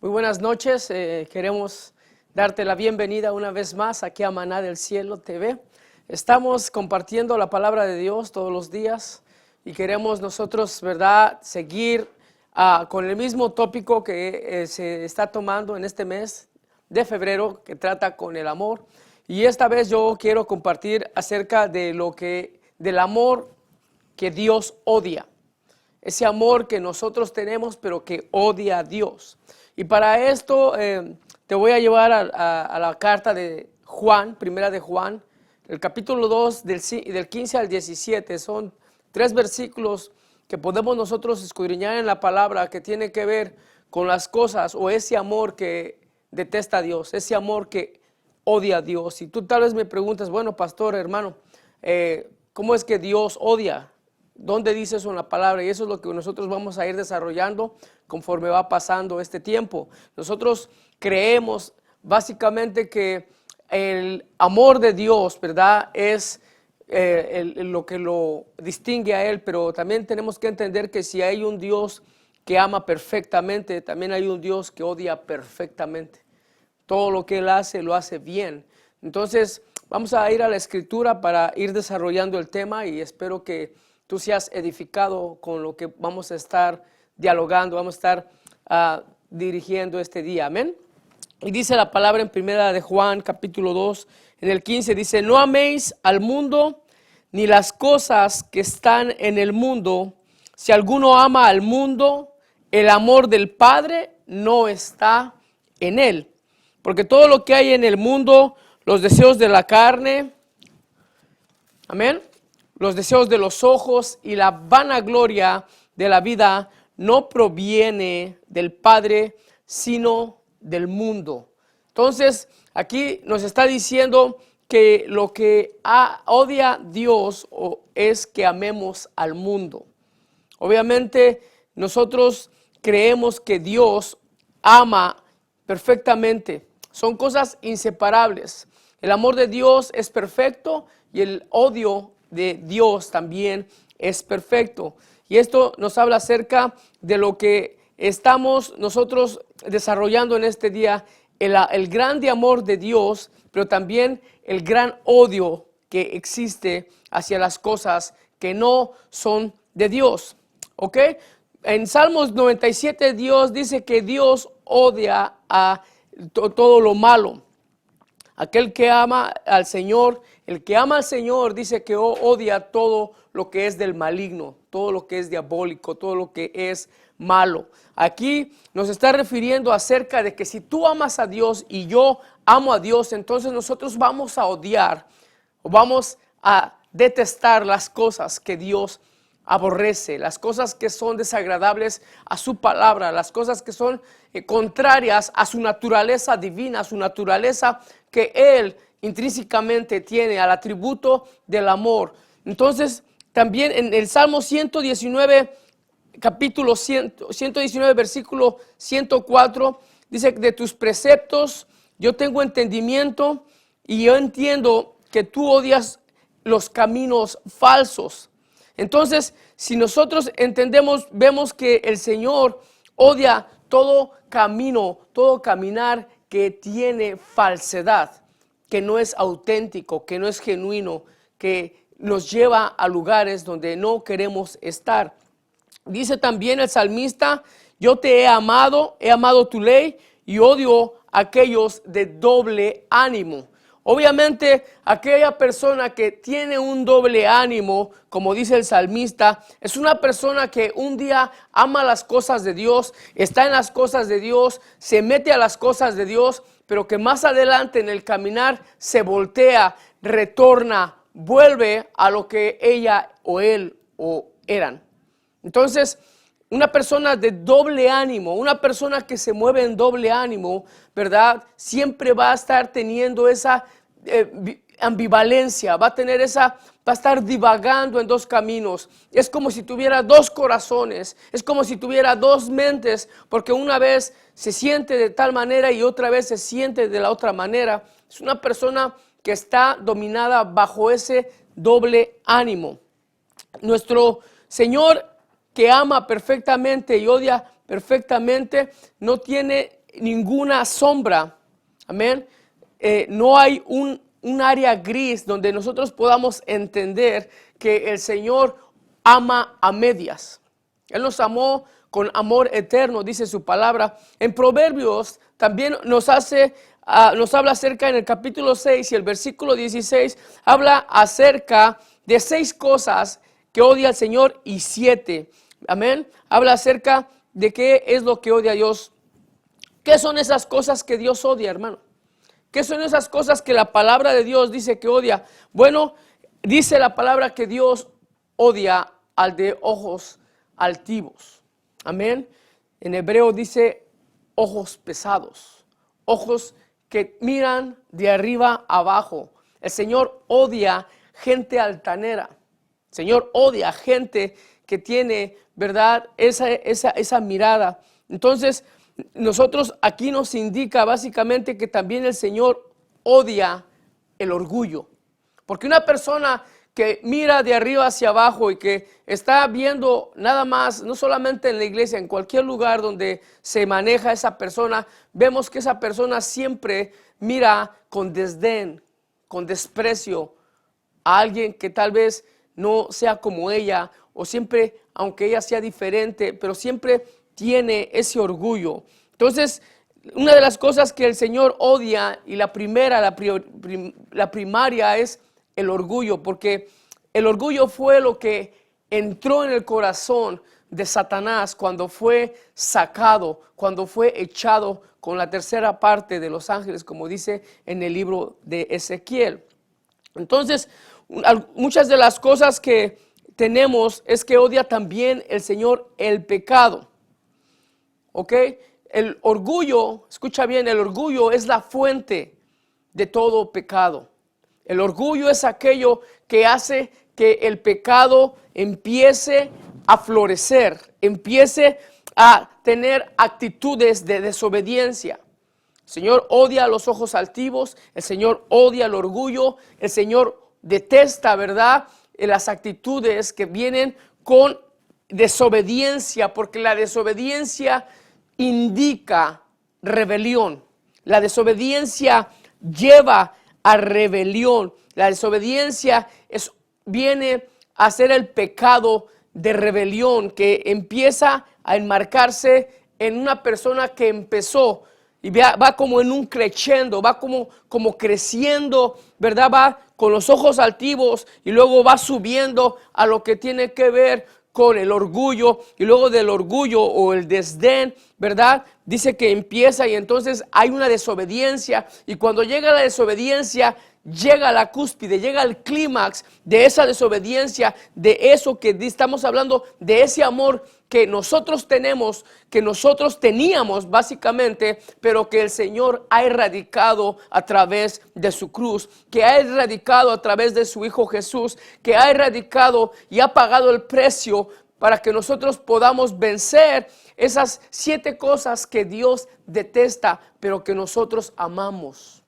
Muy buenas noches, queremos darte la bienvenida una vez más aquí a Maná del Cielo TV. Estamos compartiendo la palabra de Dios todos los días y queremos nosotros, ¿verdad?, seguir con el mismo tópico que se está tomando en este mes de febrero, que trata con el amor. Y esta vez yo quiero compartir acerca de del amor que Dios odia. Ese amor que nosotros tenemos, pero que odia a Dios. Y para esto te voy a llevar a la carta de Juan, primera de Juan, el capítulo 2, del 15 al 17. Son 3 versículos que podemos nosotros escudriñar en la palabra, que tiene que ver con las cosas o ese amor que detesta a Dios, ese amor que odia a Dios. Y tú tal vez me preguntas, bueno, pastor, hermano, ¿cómo es que Dios odia? ¿Dónde dice eso en la palabra? Y eso es lo que nosotros vamos a ir desarrollando conforme va pasando este tiempo. Nosotros creemos básicamente que el amor de Dios, ¿verdad?, es lo que lo distingue a Él, pero también tenemos que entender que si hay un Dios que ama perfectamente, también hay un Dios que odia perfectamente. Todo lo que Él hace, lo hace bien. Entonces, vamos a ir a la Escritura para ir desarrollando el tema y espero que tú seas edificado con lo que vamos a estar dialogando, vamos a estar dirigiendo este día. Amén. Y dice la palabra en primera de Juan, capítulo 2, en el 15, dice: no améis al mundo ni las cosas que están en el mundo. Si alguno ama al mundo, el amor del Padre no está en él. Porque todo lo que hay en el mundo, los deseos de la carne, amén, los deseos de los ojos y la vanagloria de la vida no proviene del Padre, sino del mundo. Entonces, aquí nos está diciendo que lo que odia Dios es que amemos al mundo. Obviamente, nosotros creemos que Dios ama perfectamente. Son cosas inseparables. El amor de Dios es perfecto y el odio de Dios también es perfecto. Y esto nos habla acerca de lo que estamos nosotros desarrollando en este día, el grande amor de Dios, pero también el gran odio que existe hacia las cosas que no son de Dios. ¿Ok? En Salmos 97 Dios dice que Dios odia a todo lo malo. Aquel que ama al Señor, el que ama al Señor dice que odia todo lo que es del maligno, todo lo que es diabólico, todo lo que es malo. Aquí nos está refiriendo acerca de que si tú amas a Dios y yo amo a Dios, entonces nosotros vamos a odiar o vamos a detestar las cosas que Dios aborrece, las cosas que son desagradables a su palabra, las cosas que son contrarias a su naturaleza divina, a su naturaleza que Él intrínsecamente tiene, al atributo del amor. Entonces, también en el Salmo 119, capítulo 119, versículo 104, dice: de tus preceptos yo tengo entendimiento y yo entiendo que tú odias los caminos falsos. Entonces, si nosotros entendemos, vemos que el Señor odia todo camino, todo caminar que tiene falsedad, que no es auténtico, que no es genuino, que nos lleva a lugares donde no queremos estar. Dice también el salmista: yo te he amado tu ley y odio a aquellos de doble ánimo. Obviamente, aquella persona que tiene un doble ánimo, como dice el salmista, es una persona que un día ama las cosas de Dios, está en las cosas de Dios, se mete a las cosas de Dios, pero que más adelante en el caminar se voltea, retorna, vuelve a lo que ella o él eran. Entonces, una persona de doble ánimo, una persona que se mueve en doble ánimo, ¿verdad?, siempre va a estar teniendo esa ambivalencia, va a estar divagando en dos caminos. Es como si tuviera dos corazones, es como si tuviera dos mentes, porque una vez se siente de tal manera y otra vez se siente de la otra manera. Es una persona que está dominada bajo ese doble ánimo. Nuestro Señor, que ama perfectamente y odia perfectamente, no tiene ninguna sombra, amén. No hay un área gris donde nosotros podamos entender que el Señor ama a medias. Él nos amó con amor eterno, dice su palabra. En Proverbios también nos habla acerca, en el capítulo 6 y el versículo 16, habla acerca de 6 cosas que odia el Señor y 7. Amén. Habla acerca de qué es lo que odia a Dios. ¿Qué son esas cosas que Dios odia, hermano? ¿Qué son esas cosas que la palabra de Dios dice que odia? Bueno, dice la palabra que Dios odia al de ojos altivos. Amén. En hebreo dice ojos pesados, ojos que miran de arriba abajo. El Señor odia gente altanera. El Señor odia gente que tiene, ¿verdad?, esa mirada. Entonces, nosotros aquí nos indica básicamente que también el Señor odia el orgullo. Porque una persona que mira de arriba hacia abajo y que está viendo nada más, no solamente en la iglesia, en cualquier lugar donde se maneja esa persona, vemos que esa persona siempre mira con desdén, con desprecio a alguien que tal vez no sea como ella, o siempre, aunque ella sea diferente, pero siempre tiene ese orgullo. Entonces, una de las cosas que el Señor odia, y la primera, la primaria, es el orgullo, porque el orgullo fue lo que entró en el corazón de Satanás cuando fue sacado, cuando fue echado con la tercera parte de los ángeles, como dice en el libro de Ezequiel. Entonces, muchas de las cosas que tenemos es que odia también el Señor el pecado. ¿Ok? El orgullo, escucha bien, el orgullo es la fuente de todo pecado. El orgullo es aquello que hace que el pecado empiece a florecer, empiece a tener actitudes de desobediencia. El Señor odia los ojos altivos, el Señor odia el orgullo, el Señor detesta, ¿verdad?, las actitudes que vienen con desobediencia, porque la desobediencia indica rebelión. La desobediencia lleva a rebelión. La desobediencia viene a ser el pecado de rebelión que empieza a enmarcarse en una persona que empezó y va como en un crescendo, va como creciendo, ¿verdad? Va con los ojos altivos y luego va subiendo a lo que tiene que ver con el orgullo, y luego del orgullo o el desdén, ¿verdad? Dice que empieza y entonces hay una desobediencia, y cuando llega la desobediencia, llega a la cúspide, llega al clímax de esa desobediencia, de eso que estamos hablando, de ese amor que nosotros tenemos, que nosotros teníamos básicamente, pero que el Señor ha erradicado a través de su cruz, que ha erradicado a través de su Hijo Jesús, que ha erradicado y ha pagado el precio para que nosotros podamos vencer esas 7 cosas que Dios detesta, pero que nosotros amamos.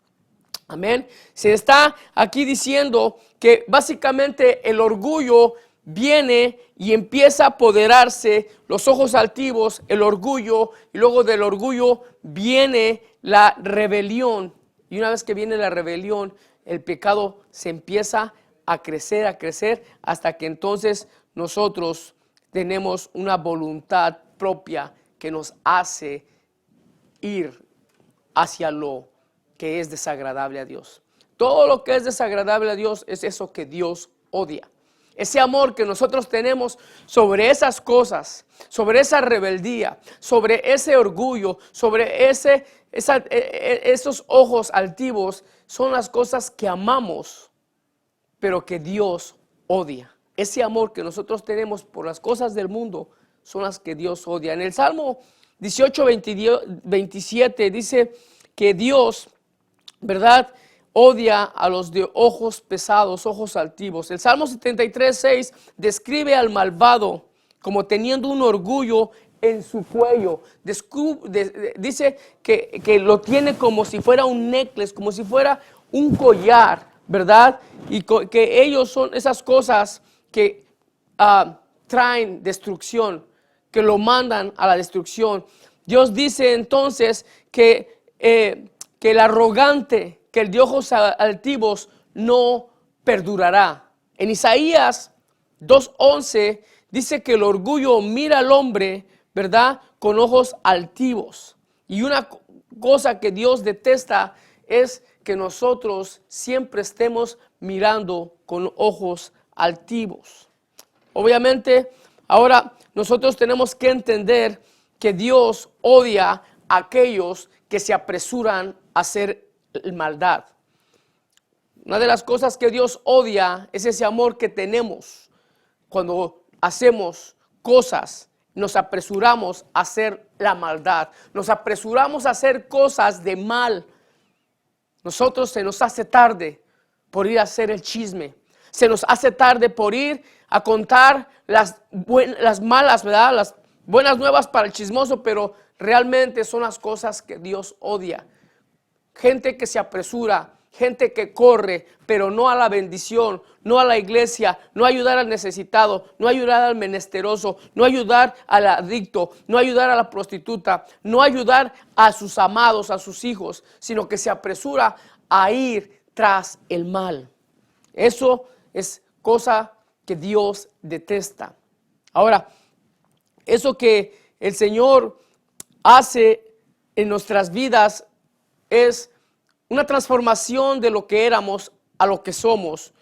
Amén. Se está aquí diciendo que básicamente el orgullo viene y empieza a apoderarse, los ojos altivos, el orgullo, y luego del orgullo viene la rebelión. Y una vez que viene la rebelión, el pecado se empieza a crecer, hasta que entonces nosotros tenemos una voluntad propia que nos hace ir hacia lo que es desagradable a Dios. Todo lo que es desagradable a Dios es eso que Dios odia. Ese amor que nosotros tenemos sobre esas cosas, sobre esa rebeldía, sobre ese orgullo, sobre esos ojos altivos, son las cosas que amamos, pero que Dios odia. Ese amor que nosotros tenemos por las cosas del mundo son las que Dios odia. En el Salmo 18, 27 dice que Dios, ¿verdad?, odia a los de ojos pesados, ojos altivos. El Salmo 73, 6 describe al malvado como teniendo un orgullo en su cuello. Dice que lo tiene como si fuera un necklace, como si fuera un collar, ¿verdad? Y que ellos son esas cosas que traen destrucción, que lo mandan a la destrucción. Dios dice entonces que el arrogante, que el de ojos altivos no perdurará. En Isaías 2:11 dice que el orgullo mira al hombre, ¿verdad?, con ojos altivos. Y una cosa que Dios detesta es que nosotros siempre estemos mirando con ojos altivos. Obviamente, ahora nosotros tenemos que entender que Dios odia a aquellos que se apresuran a hacer maldad. Una de las cosas que Dios odia es ese amor que tenemos cuando hacemos cosas, nos apresuramos a hacer la maldad, nos apresuramos a hacer cosas de mal. Nosotros se nos hace tarde por ir a hacer el chisme, se nos hace tarde por ir a contar las malas, ¿verdad?, las buenas nuevas para el chismoso, pero realmente son las cosas que Dios odia. Gente que se apresura, gente que corre, pero no a la bendición, no a la iglesia, no ayudar al necesitado, no ayudar al menesteroso, no ayudar al adicto, no ayudar a la prostituta, no ayudar a sus amados, a sus hijos, sino que se apresura a ir tras el mal. Eso es cosa que Dios detesta. Ahora, eso que el Señor hace en nuestras vidas es una transformación de lo que éramos a lo que somos.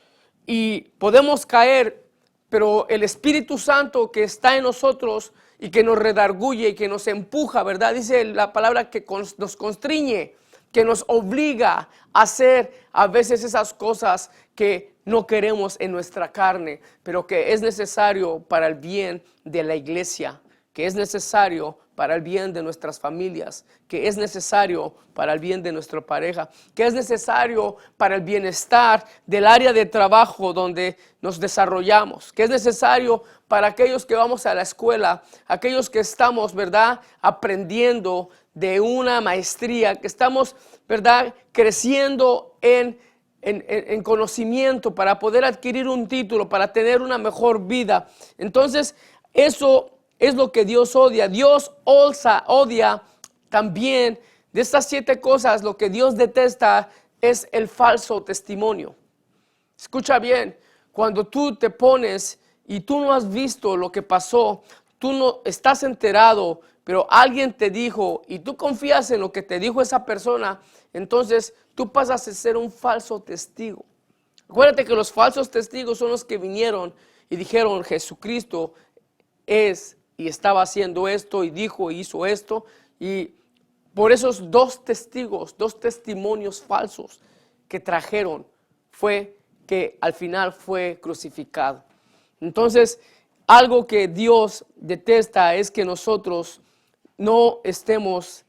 Y podemos caer, pero el Espíritu Santo que está en nosotros y que nos redarguye y que nos empuja, ¿verdad? Dice la palabra que nos constriñe, que nos obliga a hacer a veces esas cosas que no queremos en nuestra carne, pero que es necesario para el bien de la iglesia, que es necesario para el bien de nuestras familias, que es necesario para el bien de nuestra pareja, que es necesario para el bienestar del área de trabajo donde nos desarrollamos, que es necesario para aquellos que vamos a la escuela, aquellos que estamos, ¿verdad?, aprendiendo de una maestría, que estamos, ¿verdad?, creciendo en conocimiento para poder adquirir un título, para tener una mejor vida. Entonces, eso es lo que Dios odia. Dios odia también de estas 7 cosas. Lo que Dios detesta es el falso testimonio. Escucha bien, cuando tú te pones y tú no has visto lo que pasó, tú no estás enterado, pero alguien te dijo y tú confías en lo que te dijo esa persona, entonces tú pasas a ser un falso testigo. Acuérdate que los falsos testigos son los que vinieron y dijeron: Jesucristo es y estaba haciendo esto y dijo y hizo esto, y por esos 2 testigos, 2 testimonios falsos que trajeron, fue que al final fue crucificado. Entonces, algo que Dios detesta es que nosotros no estemos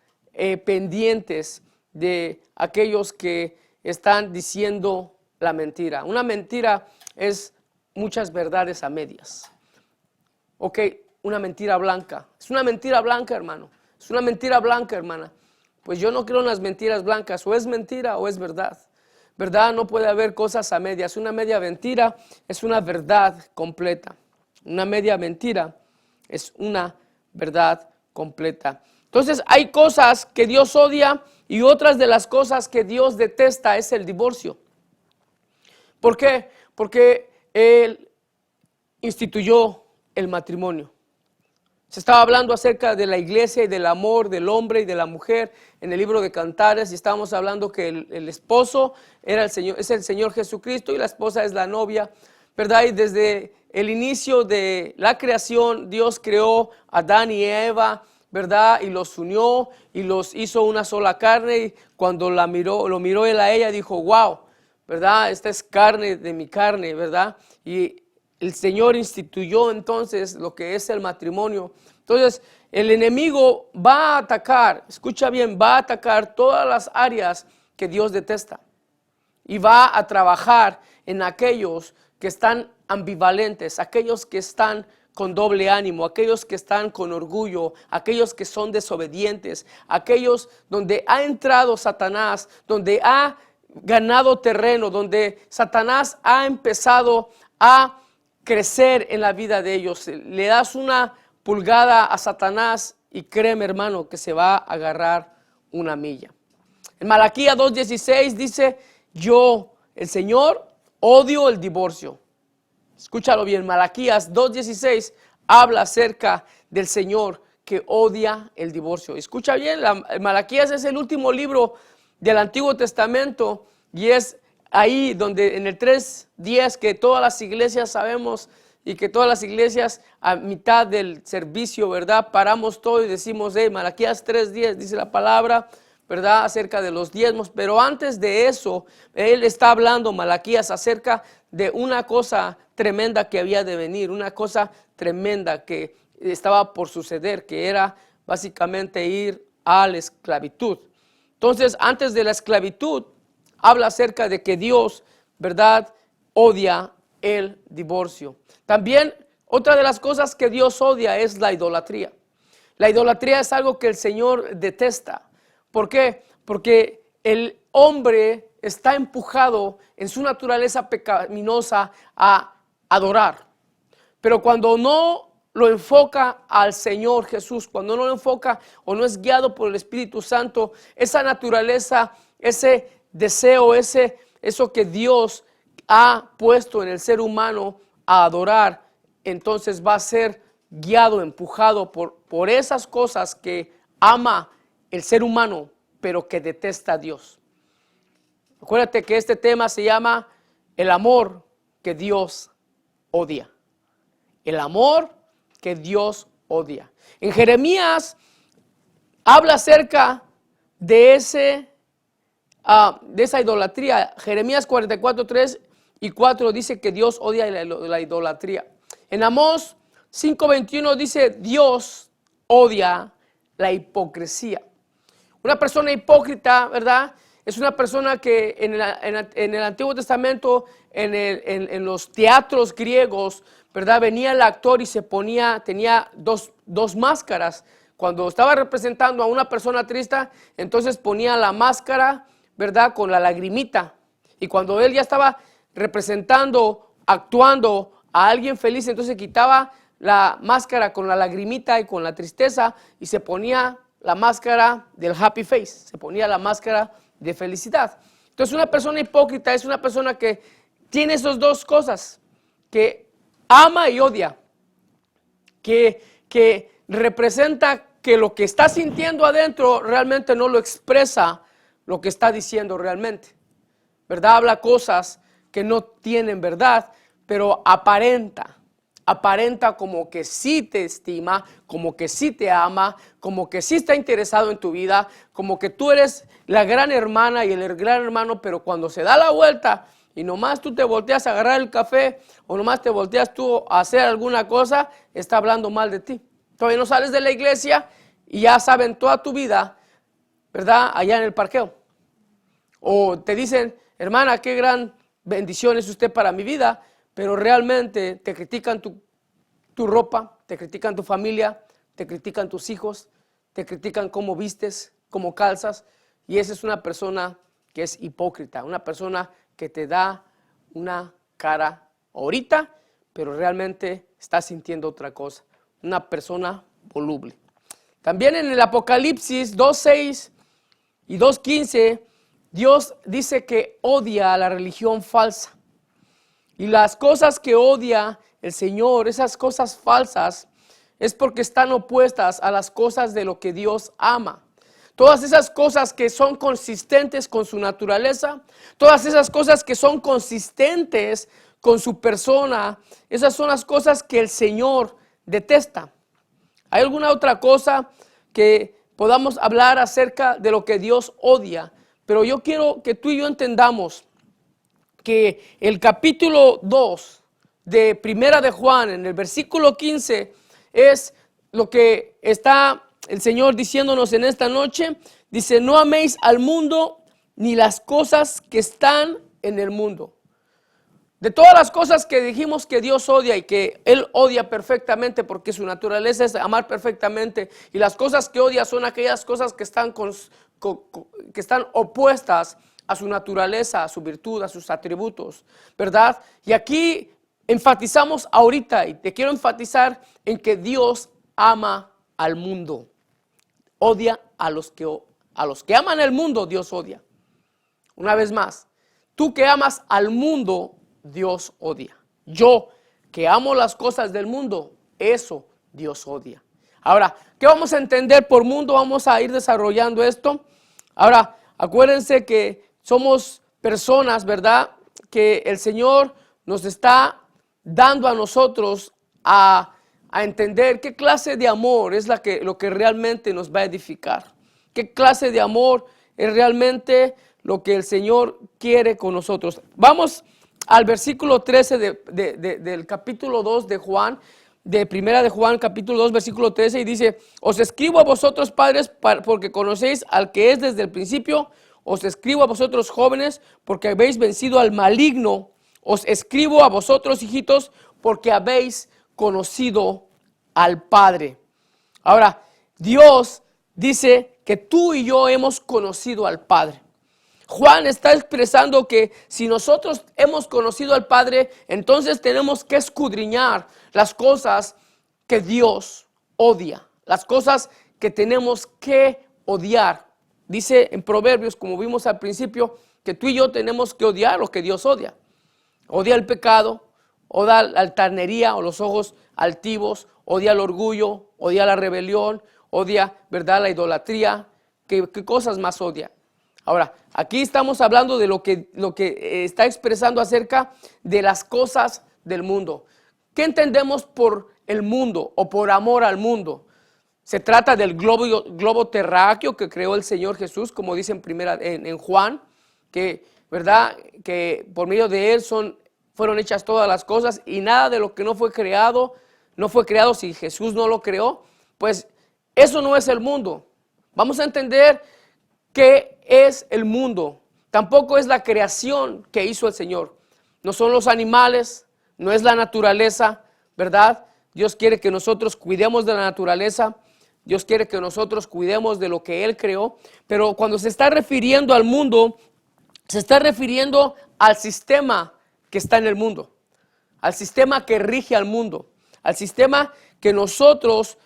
pendientes de aquellos que están diciendo la mentira. Una mentira es muchas verdades a medias. Ok, una mentira blanca. Es una mentira blanca, hermano. Es una mentira blanca, hermana. Pues yo no creo en las mentiras blancas. O es mentira o es verdad. ¿Verdad? No puede haber cosas a medias. Una media mentira es una verdad completa. Una media mentira es una verdad completa. Entonces hay cosas que Dios odia y otras de las cosas que Dios detesta es el divorcio. ¿Por qué? Porque Él instituyó el matrimonio. Se estaba hablando acerca de la iglesia y del amor del hombre y de la mujer en el libro de Cantares, y estábamos hablando que el esposo es el Señor Jesucristo y la esposa es la novia, ¿verdad? Y desde el inicio de la creación, Dios creó a Adán y Eva, ¿verdad? Y los unió y los hizo una sola carne, y cuando lo miró él a ella, dijo: wow, ¿verdad? Esta es carne de mi carne, ¿verdad? Y el Señor instituyó entonces lo que es el matrimonio. Entonces, el enemigo va a atacar, escucha bien, va a atacar todas las áreas que Dios detesta. Y va a trabajar en aquellos que están ambivalentes, aquellos que están con doble ánimo, aquellos que están con orgullo, aquellos que son desobedientes, aquellos donde ha entrado Satanás, donde ha ganado terreno, donde Satanás ha empezado a crecer en la vida de ellos. Le das una pulgada a Satanás y créeme, hermano, que se va a agarrar una milla. En Malaquías 2:16 dice, yo, el Señor, odio el divorcio. Escúchalo bien, Malaquías 2:16 habla acerca del Señor que odia el divorcio. Escucha bien, Malaquías es el último libro del Antiguo Testamento y es ahí donde en el 3:10 que todas las iglesias sabemos y que todas las iglesias a mitad del servicio, ¿verdad? Paramos todo y decimos, Malaquías 3:10 dice la palabra, ¿verdad? Acerca de los diezmos, pero antes de eso, él está hablando, Malaquías, acerca de una cosa tremenda que había de venir, una cosa tremenda que estaba por suceder, que era básicamente ir a la esclavitud. Entonces, antes de la esclavitud, habla acerca de que Dios, ¿verdad?, odia el divorcio. También, otra de las cosas que Dios odia es la idolatría. La idolatría es algo que el Señor detesta. ¿Por qué? Porque el hombre está empujado en su naturaleza pecaminosa a adorar. Pero cuando no lo enfoca al Señor Jesús, cuando no lo enfoca o no es guiado por el Espíritu Santo, esa naturaleza, ese deseo, eso que Dios ha puesto en el ser humano a adorar, entonces va a ser guiado, empujado por esas cosas que ama el ser humano, pero que detesta a Dios. Acuérdate que este tema se llama el amor que Dios odia. El amor que Dios odia. En Jeremías habla acerca de esa idolatría. Jeremías 44:3 y 4 dice que Dios odia la idolatría. En Amós 5:21 dice Dios odia la hipocresía. Una persona hipócrita, ¿verdad? Es una persona que en el Antiguo Testamento, en los teatros griegos, ¿verdad? Venía el actor y tenía dos máscaras. Cuando estaba representando a una persona triste, entonces ponía la máscara, ¿verdad?, con la lagrimita. Y cuando él ya estaba representando, actuando a alguien feliz, entonces quitaba la máscara con la lagrimita y con la tristeza y se ponía la máscara del happy face, se ponía la máscara de felicidad. Entonces una persona hipócrita es una persona que tiene esas dos cosas, que ama y odia, que representa que lo que está sintiendo adentro realmente no lo expresa lo que está diciendo realmente, ¿verdad? Habla cosas que no tienen verdad, pero aparenta como que sí te estima, como que sí te ama, como que sí está interesado en tu vida, como que tú eres la gran hermana y el gran hermano, pero cuando se da la vuelta y nomás tú te volteas a agarrar el café o nomás te volteas tú a hacer alguna cosa, está hablando mal de ti. Todavía no sales de la iglesia y ya saben toda tu vida, ¿verdad? Allá en el parqueo. O te dicen, hermana, qué gran bendición es usted para mi vida, pero realmente te critican tu ropa, te critican tu familia, te critican tus hijos, te critican cómo vistes, cómo calzas, y esa es una persona que es hipócrita, una persona que te da una cara ahorita, pero realmente está sintiendo otra cosa, una persona voluble. También en el Apocalipsis 2:6 y 2:15, Dios dice que odia a la religión falsa. Y las cosas que odia el Señor, esas cosas falsas, es porque están opuestas a las cosas de lo que Dios ama. Todas esas cosas que son consistentes con su naturaleza, todas esas cosas que son consistentes con su persona, esas son las cosas que el Señor detesta. ¿Hay alguna otra cosa que podamos hablar acerca de lo que Dios odia? Pero yo quiero que tú y yo entendamos que el capítulo 2 de Primera de Juan, en el versículo 15, es lo que está el Señor diciéndonos en esta noche. Dice, no améis al mundo ni las cosas que están en el mundo. De todas las cosas que dijimos que Dios odia y que Él odia perfectamente porque su naturaleza es amar perfectamente, y las cosas que odia son aquellas cosas que están opuestas a su naturaleza, a su virtud, a sus atributos, ¿verdad? Y aquí enfatizamos ahorita, y te quiero enfatizar en que Dios ama al mundo. odia a los que aman el mundo, Dios odia. Una vez más, tú que amas al mundo, Dios odia. Yo que amo las cosas del mundo, eso Dios odia. Ahora, ¿qué vamos a entender por mundo? Vamos a ir desarrollando esto. Ahora, acuérdense que somos personas, ¿verdad? Que el Señor nos está dando a nosotros a entender qué clase de amor es lo que realmente nos va a edificar. Qué clase de amor es realmente lo que el Señor quiere con nosotros. Vamos al versículo 13 del capítulo 2 de Juan, de primera de Juan, capítulo 2, versículo 13, y dice: os escribo a vosotros, padres, porque conocéis al que es desde el principio. Os escribo a vosotros, jóvenes, porque habéis vencido al maligno. Os escribo a vosotros, hijitos, porque habéis conocido al Padre. Ahora, Dios dice que tú y yo hemos conocido al Padre. Juan está expresando que si nosotros hemos conocido al Padre, entonces tenemos que escudriñar las cosas que Dios odia, las cosas que tenemos que odiar. Dice en Proverbios, como vimos al principio, que tú y yo tenemos que odiar lo que Dios odia. Odia el pecado, odia la altanería o los ojos altivos, odia el orgullo, odia la rebelión, odia, ¿verdad?, la idolatría. ¿Qué cosas más odia? Ahora, aquí estamos hablando de lo que está expresando acerca de las cosas del mundo. ¿Qué entendemos por el mundo o por amor al mundo? Se trata del globo terráqueo que creó el Señor Jesús, como dice en Juan, que, ¿verdad?, que por medio de Él fueron hechas todas las cosas, y nada de lo que no fue creado si Jesús no lo creó. Pues eso no es el mundo. Vamos a entender qué es el mundo. Tampoco es la creación que hizo el Señor. No son los animales, no es la naturaleza, ¿verdad? Dios quiere que nosotros cuidemos de la naturaleza. Dios quiere que nosotros cuidemos de lo que Él creó. Pero cuando se está refiriendo al mundo, se está refiriendo al sistema que está en el mundo, al sistema que rige al mundo, al sistema que nosotros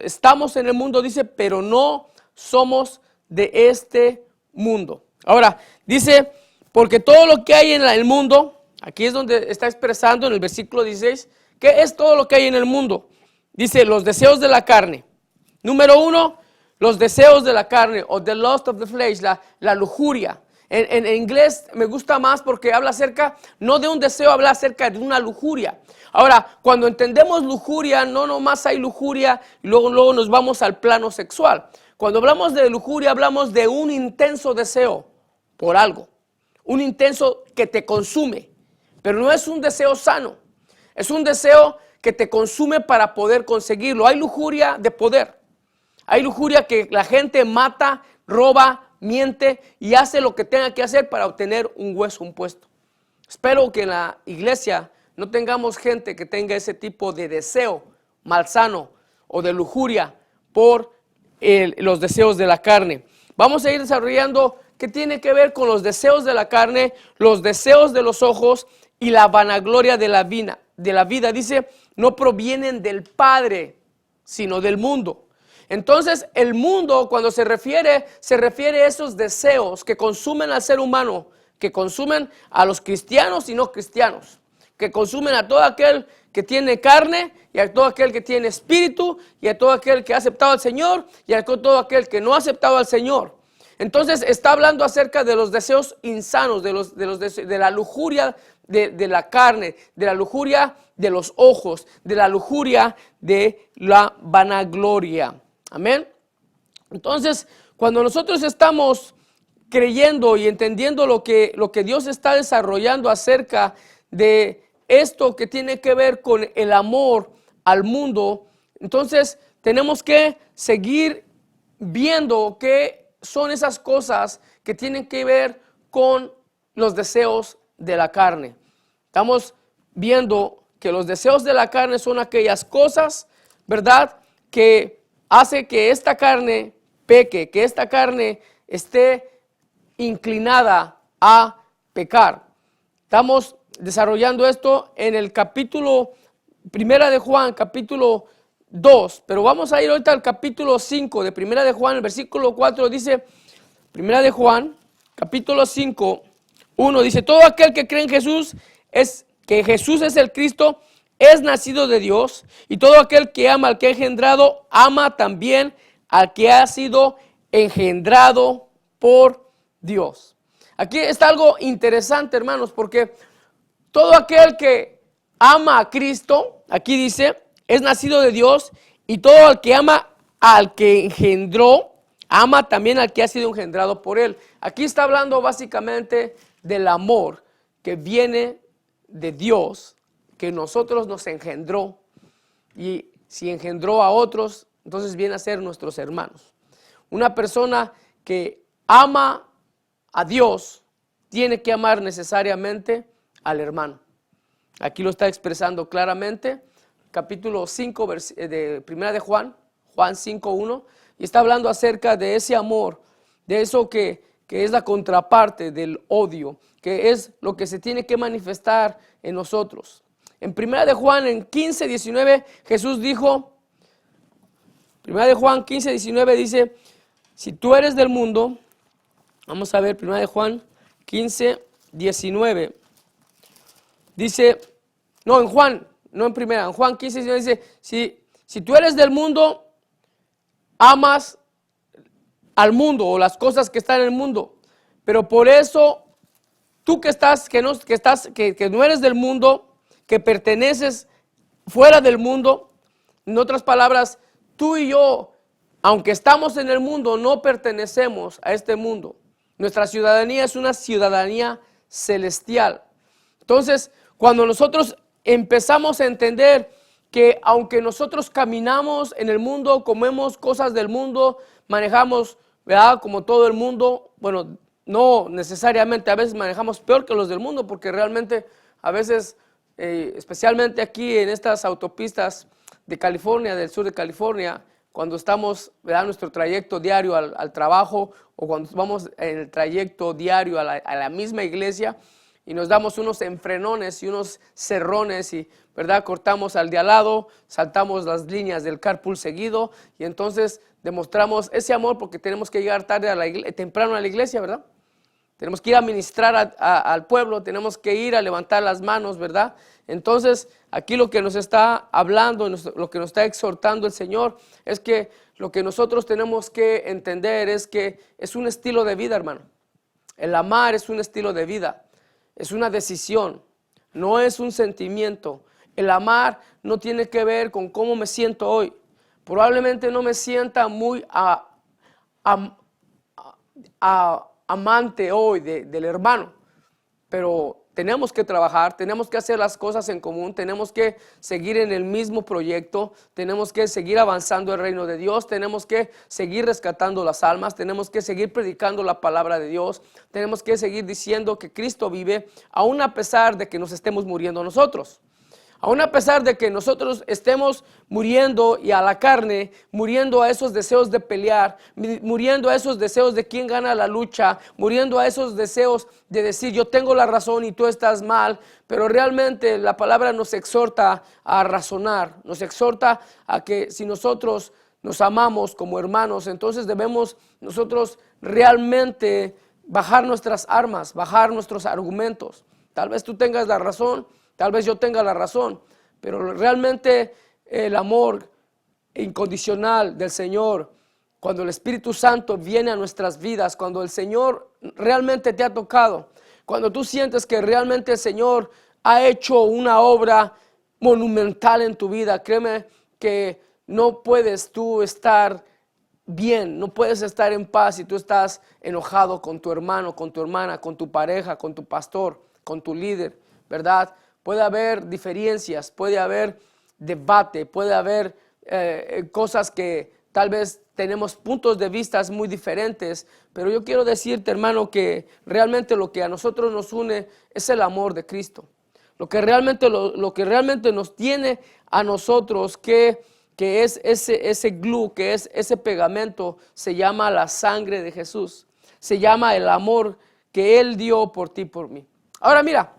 estamos en el mundo, dice, pero no somos de este mundo. Ahora, dice, porque todo lo que hay en el mundo, aquí es donde está expresando en el versículo 16, ¿qué es todo lo que hay en el mundo? Dice, los deseos de la carne. Número 1, los deseos de la carne, o the lust of the flesh, la lujuria. En inglés me gusta más porque habla acerca, no de un deseo, habla acerca de una lujuria. Ahora, cuando entendemos lujuria, no nomás hay lujuria y luego nos vamos al plano sexual. Cuando hablamos de lujuria, hablamos de un intenso deseo por algo. Un intenso que te consume, pero no es un deseo sano. Es un deseo que te consume para poder conseguirlo. Hay lujuria de poder. Hay lujuria que la gente mata, roba, miente y hace lo que tenga que hacer para obtener un hueso, un puesto. Espero que en la iglesia no tengamos gente que tenga ese tipo de deseo malsano o de lujuria por los deseos de la carne. Vamos a ir desarrollando qué tiene que ver con los deseos de la carne, los deseos de los ojos y la vanagloria de la vida. Dice, no provienen del Padre, sino del mundo. Entonces, el mundo, cuando se refiere a esos deseos que consumen al ser humano, que consumen a los cristianos y no cristianos, que consumen a todo aquel que tiene carne y a todo aquel que tiene espíritu y a todo aquel que ha aceptado al Señor y a todo aquel que no ha aceptado al Señor. Entonces, está hablando acerca de los deseos insanos, de la lujuria de la carne, de la lujuria de los ojos, de la lujuria de la vanagloria. Amén. Entonces, cuando nosotros estamos creyendo y entendiendo lo que Dios está desarrollando acerca de esto que tiene que ver con el amor al mundo, entonces tenemos que seguir viendo qué son esas cosas que tienen que ver con los deseos de la carne. Estamos viendo que los deseos de la carne son aquellas cosas, ¿verdad?, que hace que esta carne peque, que esta carne esté inclinada a pecar. Estamos desarrollando esto en el capítulo, primera de Juan, capítulo 2, pero vamos a ir ahorita al capítulo 5 de Primera de Juan, el versículo 4 dice, Primera de Juan, capítulo 5, 1 dice, todo aquel que cree en Jesús que Jesús es el Cristo, es nacido de Dios, y todo aquel que ama al que ha engendrado, ama también al que ha sido engendrado por Dios. Aquí está algo interesante, hermanos, porque todo aquel que ama a Cristo, aquí dice, es nacido de Dios, y todo el que ama al que engendró, ama también al que ha sido engendrado por él. Aquí está hablando básicamente del amor que viene de Dios, que nosotros nos engendró, y si engendró a otros, entonces viene a ser nuestros hermanos. Una persona que ama a Dios tiene que amar necesariamente al hermano. Aquí lo está expresando claramente, capítulo 5 de Primera de Juan, Juan 5:1, y está hablando acerca de ese amor, de eso que es la contraparte del odio, que es lo que se tiene que manifestar en nosotros. En Primera de Juan, en 15:19, Jesús dijo, Primera de Juan 15:19 dice, si tú eres del mundo, vamos a ver, Primera de Juan 15:19, dice, no en Juan, no en Primera, en Juan 15:19 dice, si tú eres del mundo, amas al mundo o las cosas que están en el mundo, pero por eso tú que no eres del mundo, que perteneces fuera del mundo, en otras palabras, tú y yo, aunque estamos en el mundo, no pertenecemos a este mundo. Nuestra ciudadanía es una ciudadanía celestial. Entonces, cuando nosotros empezamos a entender que aunque nosotros caminamos en el mundo, comemos cosas del mundo, manejamos, ¿verdad?, como todo el mundo, bueno, no necesariamente, a veces manejamos peor que los del mundo, porque realmente a veces, especialmente aquí en estas autopistas de California, del sur de California, cuando estamos, ¿verdad?, nuestro trayecto diario al trabajo, o cuando vamos en el trayecto diario a la misma iglesia, y nos damos unos enfrenones y unos cerrones y, ¿verdad?, cortamos al de al lado, saltamos las líneas del carpool seguido, y entonces demostramos ese amor porque tenemos que llegar tarde temprano a la iglesia, ¿verdad? Tenemos que ir a ministrar al pueblo, tenemos que ir a levantar las manos, ¿verdad? Entonces, aquí lo que nos está hablando, lo que nos está exhortando el Señor, es que lo que nosotros tenemos que entender es que es un estilo de vida, hermano. El amar es un estilo de vida, es una decisión, no es un sentimiento. El amar no tiene que ver con cómo me siento hoy. Probablemente no me sienta muy amante hoy del hermano, pero tenemos que trabajar, tenemos que hacer las cosas en común, tenemos que seguir en el mismo proyecto, tenemos que seguir avanzando el reino de Dios, tenemos que seguir rescatando las almas, tenemos que seguir predicando la palabra de Dios, tenemos que seguir diciendo que Cristo vive, aún a pesar de que nos estemos muriendo nosotros. Aún a pesar de que nosotros estemos muriendo y a la carne, muriendo a esos deseos de pelear, muriendo a esos deseos de quién gana la lucha, muriendo a esos deseos de decir yo tengo la razón y tú estás mal, pero realmente la palabra nos exhorta a razonar, nos exhorta a que si nosotros nos amamos como hermanos, entonces debemos nosotros realmente bajar nuestras armas, bajar nuestros argumentos. Tal vez tú tengas la razón, tal vez yo tenga la razón, pero realmente el amor incondicional del Señor, cuando el Espíritu Santo viene a nuestras vidas, cuando el Señor realmente te ha tocado, cuando tú sientes que realmente el Señor ha hecho una obra monumental en tu vida, créeme que no puedes tú estar bien, no puedes estar en paz si tú estás enojado con tu hermano, con tu hermana, con tu pareja, con tu pastor, con tu líder, ¿verdad? Puede haber diferencias, puede haber debate, puede haber cosas que tal vez tenemos puntos de vista muy diferentes, pero yo quiero decirte, hermano, que realmente lo que a nosotros nos une es el amor de Cristo. Lo que realmente nos tiene a nosotros, que es ese glue, que es ese pegamento, se llama la sangre de Jesús. Se llama el amor que Él dio por ti y por mí. Ahora mira,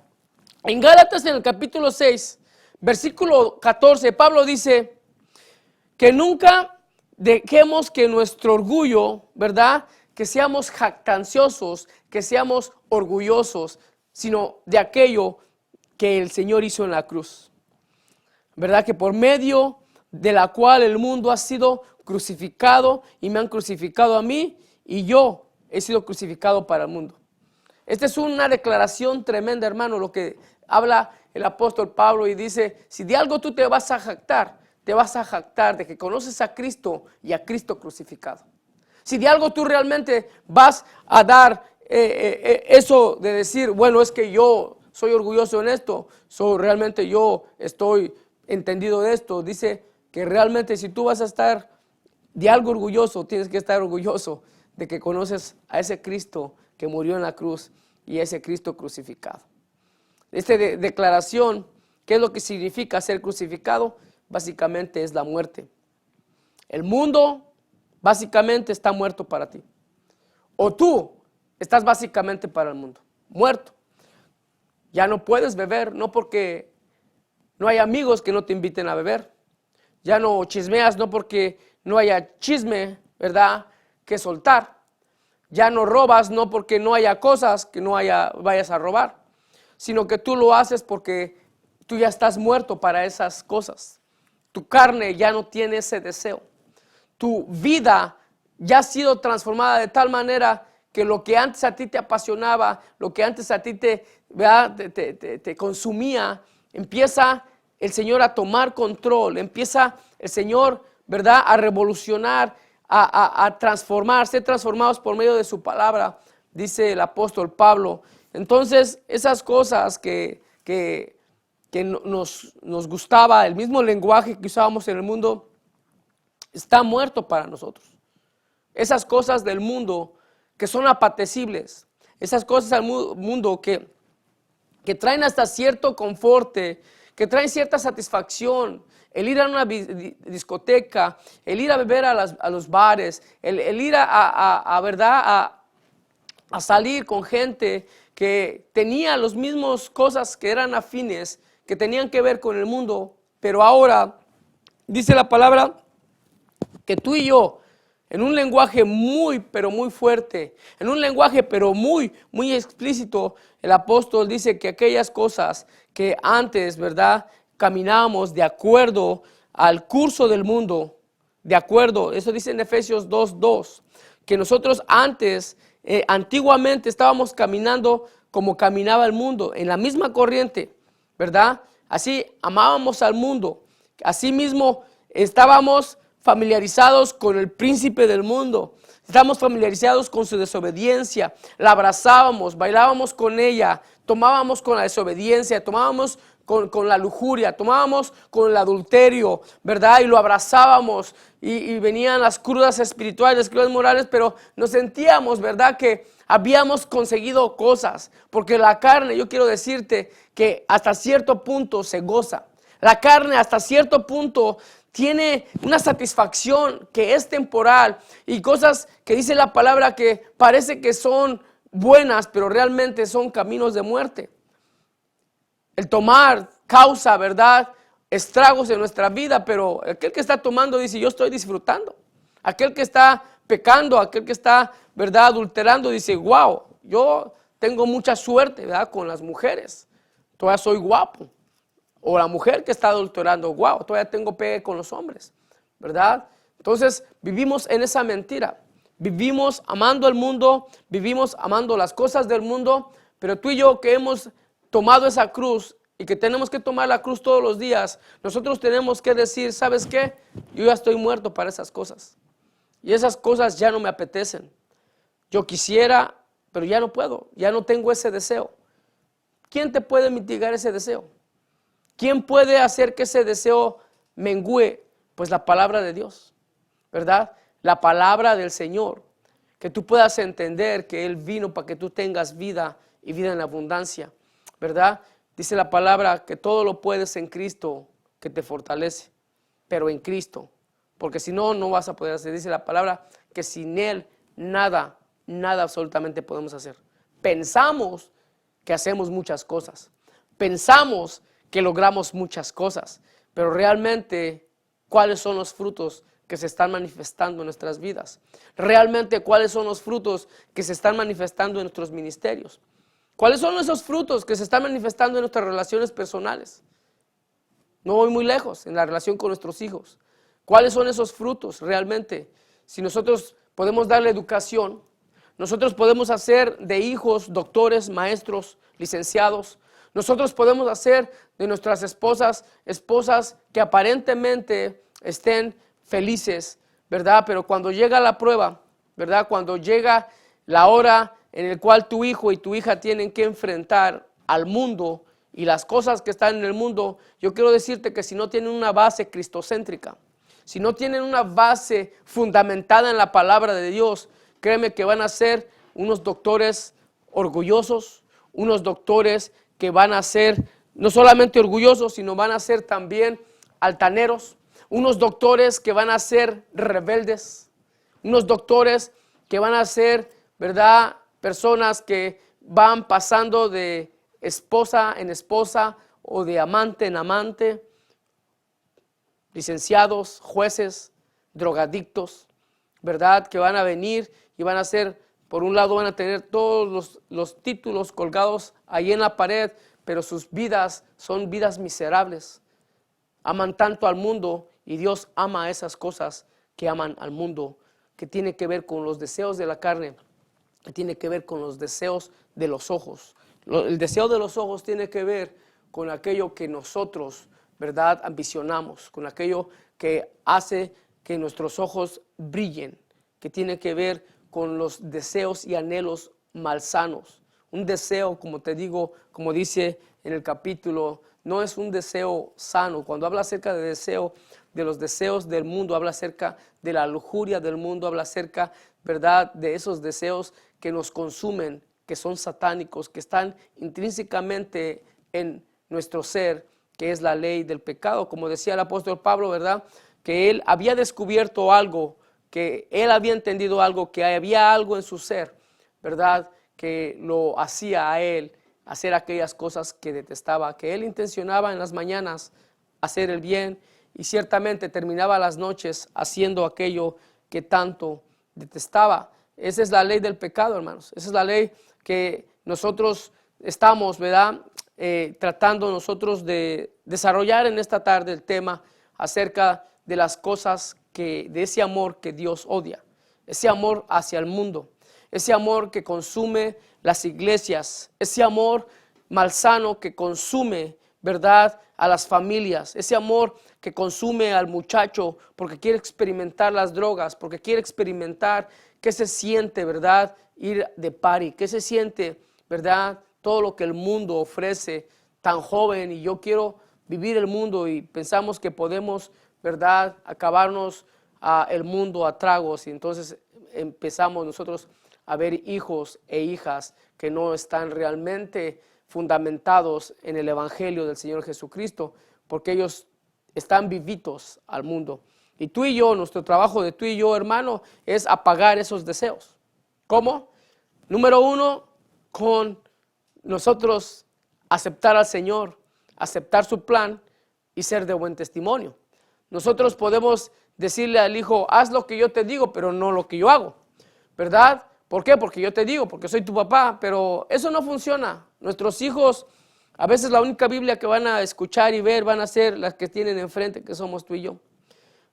en Gálatas en el capítulo 6, versículo 14, Pablo dice, que nunca dejemos que nuestro orgullo, ¿verdad? Que seamos jactanciosos, que seamos orgullosos, sino de aquello que el Señor hizo en la cruz. ¿Verdad? Que por medio de la cual el mundo ha sido crucificado y me han crucificado a mí y yo he sido crucificado para el mundo. Esta es una declaración tremenda, hermano, lo que habla el apóstol Pablo y dice, si de algo tú te vas a jactar de que conoces a Cristo y a Cristo crucificado. Si de algo tú realmente vas a dar eso de decir, bueno, es que yo soy orgulloso en esto, realmente yo estoy entendido de esto, dice que realmente si tú vas a estar de algo orgulloso, tienes que estar orgulloso de que conoces a ese Cristo que murió en la cruz y a ese Cristo crucificado. Esta declaración, ¿qué es lo que significa ser crucificado? Básicamente es la muerte. El mundo básicamente está muerto para ti. O tú estás básicamente para el mundo, muerto. Ya no puedes beber, no porque no hay amigos que no te inviten a beber. Ya no chismeas, no porque no haya chisme, ¿verdad?, que soltar. Ya no robas, no porque no haya cosas que vayas a robar, sino que tú lo haces porque tú ya estás muerto para esas cosas. Tu carne ya no tiene ese deseo. Tu vida ya ha sido transformada de tal manera que lo que antes a ti te apasionaba, lo que antes a ti te consumía, empieza el Señor a tomar control, empieza el Señor, ¿verdad?, a revolucionar, a transformar, ser transformados por medio de su palabra, dice el apóstol Pablo. Entonces, esas cosas que nos gustaba, el mismo lenguaje que usábamos en el mundo, está muerto para nosotros. Esas cosas del mundo que son apetecibles, esas cosas del mundo que traen hasta cierto confort, que traen cierta satisfacción, el ir a una discoteca, el ir a beber a los bares, el ir ¿verdad?, a salir con gente que tenía las mismas cosas que eran afines, que tenían que ver con el mundo, pero ahora dice la palabra que tú y yo, en un lenguaje muy, pero muy fuerte, en un lenguaje, pero muy, muy explícito, el apóstol dice que aquellas cosas que antes, ¿verdad?, caminábamos de acuerdo al curso del mundo, de acuerdo, eso dice en Efesios 2:2, que nosotros antes, antiguamente estábamos caminando como caminaba el mundo, en la misma corriente, ¿verdad? Así amábamos al mundo, así mismo estábamos familiarizados con el príncipe del mundo, estamos familiarizados con su desobediencia, la abrazábamos, bailábamos con ella, tomábamos con la desobediencia, tomábamos con la lujuria, tomábamos con el adulterio, ¿verdad? Y lo abrazábamos y venían las crudas espirituales, las crudas morales, pero nos sentíamos, ¿verdad?, que habíamos conseguido cosas, porque la carne, yo quiero decirte que hasta cierto punto se goza. La carne hasta cierto punto tiene una satisfacción que es temporal y cosas que dice la palabra que parece que son buenas, pero realmente son caminos de muerte. El tomar causa, ¿verdad?, estragos en nuestra vida, pero aquel que está tomando dice, yo estoy disfrutando. Aquel que está pecando, aquel que está, ¿verdad?, adulterando, dice, wow, yo tengo mucha suerte, ¿verdad?, con las mujeres. Todavía soy guapo. O la mujer que está adulterando, wow, todavía tengo pegue con los hombres, ¿verdad? Entonces vivimos en esa mentira. Vivimos amando el mundo, vivimos amando las cosas del mundo, pero tú y yo que hemos tomado esa cruz y que tenemos que tomar la cruz todos los días, nosotros tenemos que decir, ¿sabes qué? Yo ya estoy muerto para esas cosas. Y esas cosas ya no me apetecen. Yo quisiera, pero ya no puedo, ya no tengo ese deseo. ¿Quién te puede mitigar ese deseo? ¿Quién puede hacer que ese deseo mengüe? Pues la palabra de Dios, ¿verdad? La palabra del Señor. Que tú puedas entender que Él vino para que tú tengas vida y vida en abundancia, ¿verdad? Dice la palabra que todo lo puedes en Cristo que te fortalece, pero en Cristo. Porque si no, no vas a poder hacer. Dice la palabra que sin Él nada absolutamente podemos hacer. Pensamos que hacemos muchas cosas. Pensamos que logramos muchas cosas, pero realmente cuáles son los frutos que se están manifestando en nuestras vidas. Realmente, cuáles son los frutos que se están manifestando en nuestros ministerios. ¿Cuáles son esos frutos que se están manifestando en nuestras relaciones personales? No voy muy lejos, en la relación con nuestros hijos. ¿Cuáles son esos frutos realmente? Si nosotros podemos darle educación, nosotros podemos hacer de hijos doctores, maestros, licenciados. Nosotros podemos hacer de nuestras esposas que aparentemente estén felices, ¿verdad? Pero cuando llega la prueba, ¿verdad? Cuando llega la hora en la cual tu hijo y tu hija tienen que enfrentar al mundo y las cosas que están en el mundo, yo quiero decirte que si no tienen una base cristocéntrica, si no tienen una base fundamentada en la palabra de Dios, créeme que van a ser unos doctores orgullosos, unos doctores que van a ser no solamente orgullosos, sino van a ser también altaneros, unos doctores que van a ser rebeldes, unos doctores que van a ser, ¿verdad?, personas que van pasando de esposa en esposa o de amante en amante, licenciados, jueces, drogadictos, ¿verdad?, que van a venir y van a ser, por un lado van a tener todos los títulos colgados ahí en la pared, pero sus vidas son vidas miserables. Aman tanto al mundo y Dios ama esas cosas que aman al mundo, que tiene que ver con los deseos de la carne, que tiene que ver con los deseos de los ojos. El deseo de los ojos tiene que ver con aquello que nosotros, ¿verdad?, ambicionamos, con aquello que hace que nuestros ojos brillen, que tiene que ver con los deseos y anhelos malsanos. Un deseo, como te digo, como dice en el capítulo, no es un deseo sano. Cuando habla acerca de deseo, de los deseos del mundo, habla acerca de la lujuria del mundo, habla acerca, ¿verdad?, de esos deseos que nos consumen, que son satánicos, que están intrínsecamente en nuestro ser, que es la ley del pecado. Como decía el apóstol Pablo, ¿verdad?, que él había descubierto algo, que él había entendido algo, que había algo en su ser, ¿verdad?, que lo hacía a él hacer aquellas cosas que detestaba, que él intencionaba en las mañanas hacer el bien y ciertamente terminaba las noches haciendo aquello que tanto detestaba. Esa es la ley del pecado, hermanos. Esa es la ley que nosotros estamos, ¿verdad?, tratando nosotros de desarrollar en esta tarde el tema acerca de las cosas de ese amor que Dios odia, ese amor hacia el mundo, ese amor que consume las iglesias, ese amor malsano que consume, ¿verdad?, a las familias, ese amor que consume al muchacho porque quiere experimentar las drogas, porque quiere experimentar qué se siente, ¿verdad?, ir de party, qué se siente, ¿verdad?, todo lo que el mundo ofrece tan joven, y yo quiero vivir el mundo y pensamos que podemos, ¿verdad?, acabarnos el mundo a tragos, y entonces empezamos nosotros a ver hijos e hijas que no están realmente fundamentados en el evangelio del Señor Jesucristo, porque ellos están vivitos al mundo. Y tú y yo, nuestro trabajo de tú y yo, hermano, es apagar esos deseos. ¿Cómo? Número uno, con nosotros aceptar al Señor, aceptar su plan y ser de buen testimonio. Nosotros podemos decirle al hijo, haz lo que yo te digo, pero no lo que yo hago, ¿verdad? ¿Por qué? Porque yo te digo, porque soy tu papá, pero eso no funciona. Nuestros hijos, a veces la única Biblia que van a escuchar y ver van a ser las que tienen enfrente, que somos tú y yo,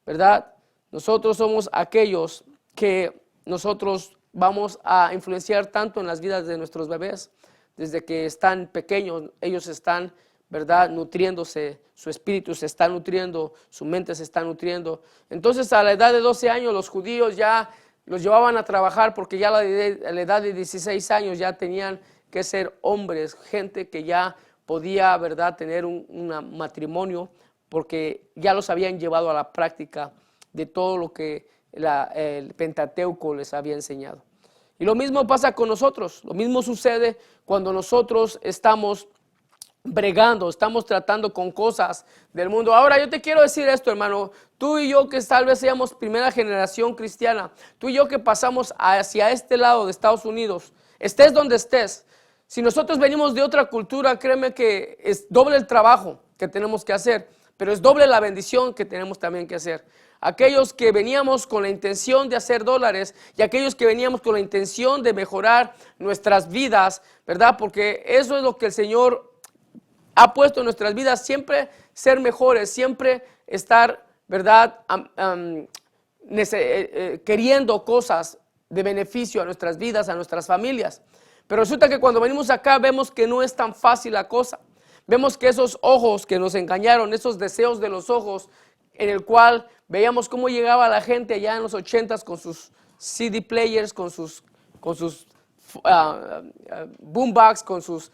¿verdad? Nosotros somos aquellos que nosotros vamos a influenciar tanto en las vidas de nuestros bebés. Desde que están pequeños, ellos están, ¿verdad?, nutriéndose, su espíritu se está nutriendo, su mente se está nutriendo. Entonces, a la edad de 12 años, los judíos ya los llevaban a trabajar porque ya a la edad de 16 años ya tenían que ser hombres, gente que ya podía, ¿verdad?, tener un matrimonio, porque ya los habían llevado a la práctica de todo lo que el Pentateuco les había enseñado. Y lo mismo pasa con nosotros, lo mismo sucede cuando nosotros estamos bregando, estamos tratando con cosas del mundo. Ahora yo te quiero decir esto, hermano, tú y yo que tal vez seamos primera generación cristiana, tú y yo que pasamos hacia este lado de Estados Unidos, estés donde estés, si nosotros venimos de otra cultura, créeme que es doble el trabajo que tenemos que hacer pero es doble la bendición que tenemos también que hacer. Aquellos que veníamos con la intención de hacer dólares y aquellos que veníamos con la intención de mejorar nuestras vidas, ¿verdad? Porque eso es lo que el Señor ha puesto en nuestras vidas, siempre ser mejores, siempre estar, ¿verdad? Queriendo cosas de beneficio a nuestras vidas, a nuestras familias. Pero resulta que cuando venimos acá vemos que no es tan fácil la cosa. Vemos que esos ojos que nos engañaron, esos deseos de los ojos, en el cual veíamos cómo llegaba la gente allá en los 80s con sus CD players, con sus boombox, con sus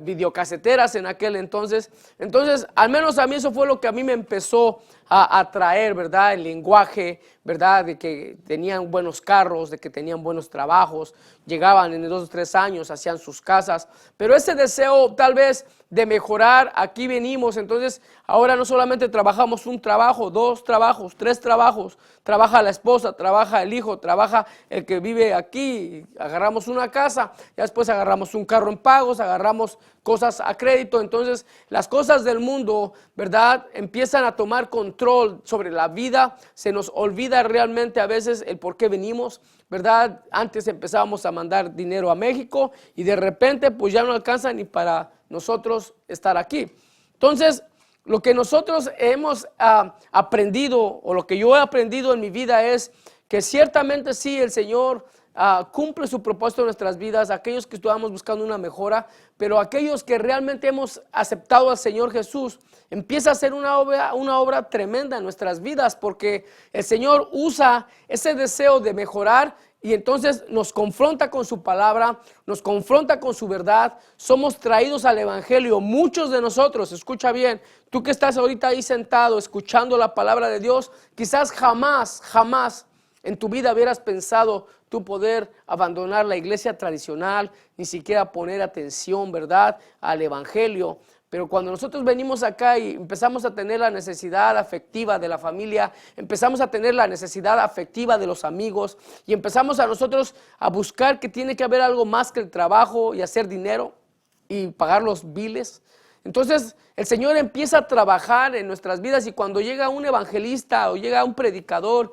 videocaseteras en aquel entonces. Entonces, al menos a mí eso fue lo que a mí me empezó a atraer, ¿verdad? El lenguaje, ¿verdad? De que tenían buenos carros, de que tenían buenos trabajos, llegaban en 2 o 3 años, hacían sus casas, pero ese deseo tal vez de mejorar, aquí venimos. Entonces ahora no solamente trabajamos un trabajo, 2 trabajos, 3 trabajos, trabaja la esposa, trabaja el hijo, trabaja el que vive aquí, agarramos una casa, ya después agarramos un carro en pagos, agarramos cosas a crédito. Entonces las cosas del mundo, ¿verdad?, empiezan a tomar control sobre la vida, se nos olvida realmente a veces el por qué venimos, ¿verdad? Antes empezábamos a mandar dinero a México y de repente pues ya no alcanza ni para nosotros estar aquí. Entonces, lo que nosotros hemos aprendido, o lo que yo he aprendido en mi vida, es que ciertamente sí, el Señor cumple su propósito en nuestras vidas, aquellos que estábamos buscando una mejora, pero aquellos que realmente hemos aceptado al Señor Jesús, empieza a ser una obra tremenda en nuestras vidas, porque el Señor usa ese deseo de mejorar y entonces nos confronta con su palabra, nos confronta con su verdad. Somos traídos al evangelio, muchos de nosotros, escucha bien, tú que estás ahorita ahí sentado escuchando la palabra de Dios, quizás jamás en tu vida hubieras pensado tú poder abandonar la iglesia tradicional, ni siquiera poner atención, ¿verdad?, al evangelio. Pero cuando nosotros venimos acá y empezamos a tener la necesidad afectiva de la familia, empezamos a tener la necesidad afectiva de los amigos y empezamos a nosotros a buscar que tiene que haber algo más que el trabajo y hacer dinero y pagar los biles. Entonces el Señor empieza a trabajar en nuestras vidas, y cuando llega un evangelista o llega un predicador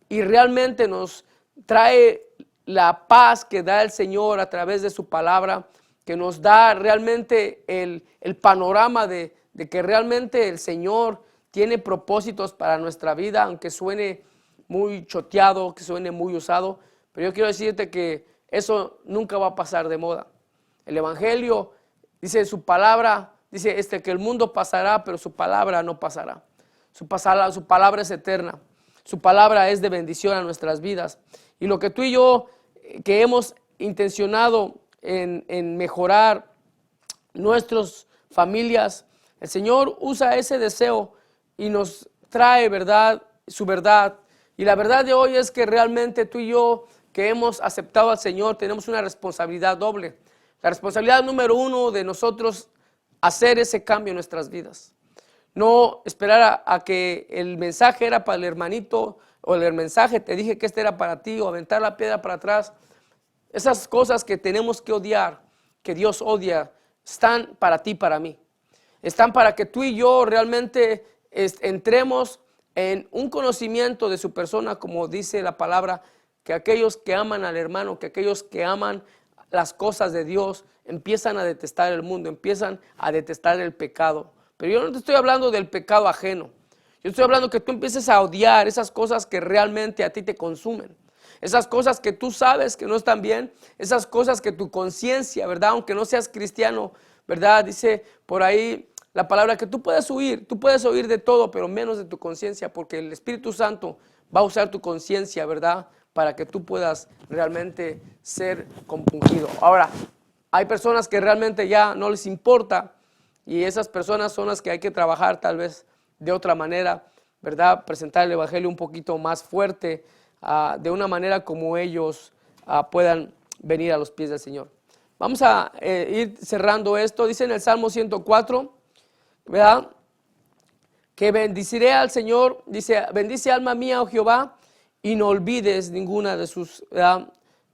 y realmente nos trae la paz que da el Señor a través de su palabra, que nos da realmente el panorama de que realmente el Señor tiene propósitos para nuestra vida, aunque suene muy choteado, que suene muy usado, pero yo quiero decirte que eso nunca va a pasar de moda. El evangelio dice su palabra, dice que el mundo pasará, pero su palabra no pasará. Su palabra es eterna, su palabra es de bendición a nuestras vidas. Y lo que tú y yo que hemos intencionado en mejorar nuestras familias, el Señor usa ese deseo y nos trae, ¿verdad?, su verdad. Y la verdad de hoy es que realmente tú y yo que hemos aceptado al Señor tenemos una responsabilidad doble. La responsabilidad número 1 de nosotros hacer ese cambio en nuestras vidas. No esperar a que el mensaje era para el hermanito, o el mensaje te dije que este era para ti, o aventar la piedra para atrás. Esas cosas que tenemos que odiar, que Dios odia, están para ti, para mí. Están para que tú y yo realmente entremos en un conocimiento de su persona, como dice la palabra, que aquellos que aman al hermano, que aquellos que aman las cosas de Dios, empiezan a detestar el mundo, empiezan a detestar el pecado. Pero yo no te estoy hablando del pecado ajeno. Yo estoy hablando que tú empieces a odiar esas cosas que realmente a ti te consumen. Esas cosas que tú sabes que no están bien, esas cosas que tu conciencia, ¿verdad?, aunque no seas cristiano, ¿verdad?, dice por ahí la palabra que tú puedes huir de todo, pero menos de tu conciencia, porque el Espíritu Santo va a usar tu conciencia, ¿verdad?, para que tú puedas realmente ser compungido. Ahora, hay personas que realmente ya no les importa, y esas personas son las que hay que trabajar tal vez de otra manera, ¿verdad?, presentar el evangelio un poquito más fuerte, de una manera como ellos puedan venir a los pies del Señor. Vamos a ir cerrando esto. Dice en el Salmo 104, ¿verdad?, que bendiciré al Señor. Dice: bendice alma mía, oh Jehová, y no olvides ninguna de sus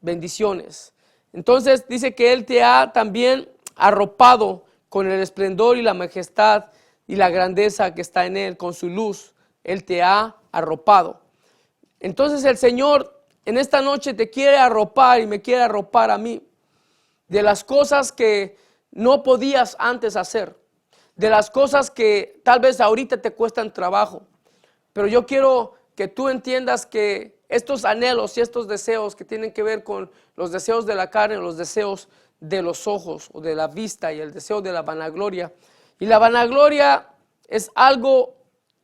bendiciones. Entonces dice que Él te ha también arropado con el esplendor y la majestad. y la grandeza que está en Él, con su luz, Él te ha arropado. Entonces el Señor en esta noche te quiere arropar y me quiere arropar a mí de las cosas que no podías antes hacer, de las cosas que tal vez ahorita te cuestan trabajo. Pero yo quiero que tú entiendas que estos anhelos y estos deseos que tienen que ver con los deseos de la carne, los deseos de los ojos o de la vista y el deseo de la vanagloria. Y la vanagloria es algo